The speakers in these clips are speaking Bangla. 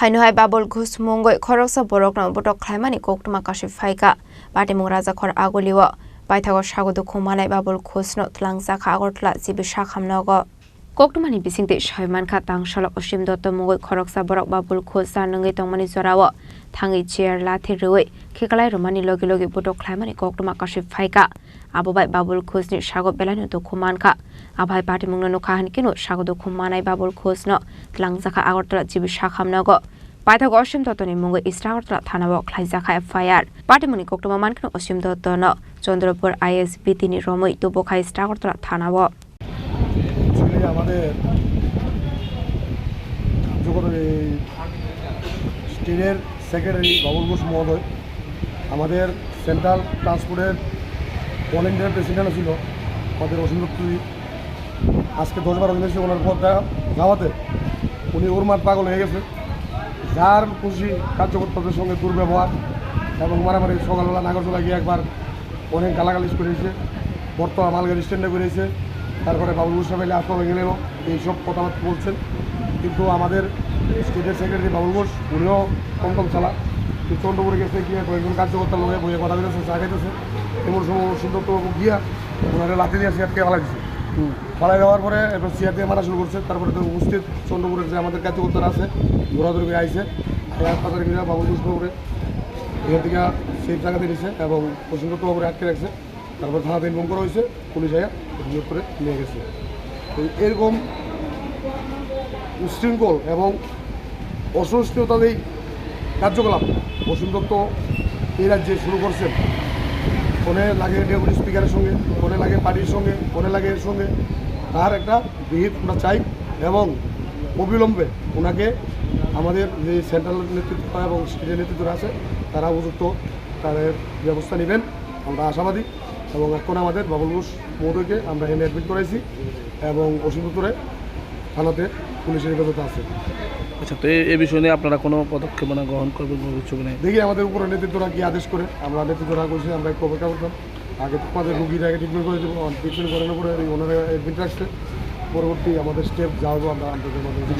Haino Babul Ghosh Mungwi Khoroksa Borokno Butok Khlaimani Koktwma Kasawi Phaikha Bati Mungraja Khor Aguliwa Baithago Sagodu Khumane Babul Ghosno Tlangjaka Agortla Jibi Sakhamnogo Koktwmani bisingte Shaimanka Tangshalo Osim Dotto Mungwi Khoroksa Borok Babul Ghosh Nangi Tongmani Zorawo Thangi Chair Lathi Ruwe Khikalai Romani Logi Logi Butok Khlaimani Koktwma Kasawi Phaikha Abubai Babul Ghosh ni Sago Belani to Khumanka Abai Bati Mungno Khahan Kinu Sagodu Khumanai Babul Ghosno Tlangjaka Agortla Jibi Sakhamnogo Phaikha Osim Dotto ni Mungwi Agortla Thanao Khlaijaka FIR Bati Muni Koktwma Mankino Osim Dotto no Chandrapur ISBT ni Romoi Tubokai Agortla Thanao আমাদের স্টেটের সেক্রেটারি বাবুল ঘোষ মহোদয় আমাদের সেন্ট্রাল ট্রান্সপোর্টের অল ইন্ডিয়ার প্রেসিডেন্ট ছিল আমাদের অসীমদত্তী আজকে 10-12 দিন এসে ওনার পদটা যাওয়াতে উনি ওর মাঠ পাগল হয়ে গেছে যার খুশি কার্যকর্তাদের সঙ্গে দুর্ব্যবহার এবং মারামারি সকালবেলা নাগরজোলা গিয়ে একবার অনেক গালাগালিজ করেছে বর্তমান মালগাড়ি স্ট্যান্ডে করেছে তারপরে বাবুল ঘোষ সাহেব আসতে ভেঙে নেব এইসব কথাবার্তা বলছেন কিন্তু আমাদের স্টেটের সেক্রেটারি বাবুল ঘোষ উনিও কম চালা চন্দ্রপুরে গেছে গিয়ে কয়েকজন কার্যকর্তার লোকে বইয়ে কথা বলেছে চা খাইতেছে এমন সময় সুন্দরবাবু গিয়া ওনারা লাঠি দিয়ে সিয়ারকে ফালাই দিচ্ছে ফালাই দেওয়ার পরে এবার সিয়ার দিয়ে মারা শুরু করছে তারপরে তো উপস্থিত চন্দ্রপুরের যে আমাদের কার্যকর্তারা আছে ঘোরাধুরি করে আইসে হাসপাতালে গিয়ে বাবুল ঘোষ বাবুরে এখান থেকে সেই জায়গাতে নিয়েছে এবং সুন্দরবাবুরে আটকে রাখছে তারপর থানাতে ইনফর্ম করা হয়েছে পুলিশ আয়া নিয়োগ করে নিয়ে গেছে তো এরকম উশৃঙ্খল এবং অসহিষ্ণুতাদের কার্যকলাপ অসীম দত্ত এই রাজ্যে শুরু করছেন ফোনে লাগে ডেপুটি স্পিকারের সঙ্গে ফোনে লাগে পার্টির সঙ্গে ফোনে লাগে এর সঙ্গে তার একটা বিহিত আমরা চাই এবং অবিলম্বে ওনাকে আমাদের যে সেন্ট্রাল নেতৃত্ব এবং স্টেটের নেতৃত্ব আছে তারা উপযুক্ত তাদের ব্যবস্থা নেবেন আমরা আশাবাদী এবং এখন আমাদের বাবুল ঘোষ মহোদয়কে আমরা এনে অ্যাডমিট করাইছি এবং অসীমপুরে থানাতে পুলিশের হেফাজতে আছে। আচ্ছা, তো এই বিষয় নিয়ে আপনারা কোনো পদক্ষেপ গ্রহণ করবেন দেখি আমাদের উপরে নেতৃত্বরা কি আদেশ করে আমরা নেতৃত্বরা করছি আমরা একটু অপেক্ষা করতাম আগে তোমাদের রুগীর আগে ট্রিটমেন্ট করে দেবো ট্রিটমেন্ট করানোর পরে ওনারা অ্যাডমিট রাখছে পরবর্তী আমাদের স্টেপ যাবো আমরা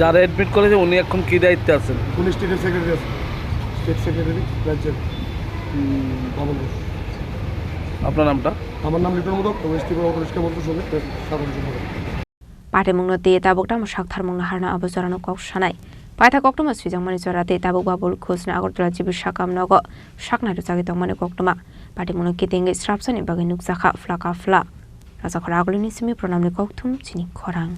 যারা অ্যাডমিট করেছে উনি এখন কী দায়িত্বে আছেন? উনি স্টেটের সেক্রেটারি আছে স্টেট সেক্রেটারি রাজ্যের বাবুল ঘোষ। আপনার নামটা? আমার নাম লিটন মুদক ওয়েস্ট ত্রিপুরা পরিষ্কার মন্ত্রীর সঙ্গে সাধারণ সম্পাদক Pate mungno te tabuk dam sakthar mungna harna abuzarano kok shanai Phaikha Koktwma swijangmani jorate tabuk Babul Ghosna Agortla Jibi Sakhamnogo saknai rujagi tongmani Koktwma Pate mungno kitingi srapsani bagi nukjaka flaka fla Raja Khoragulini simi pronamni Koktwma Chini Khorang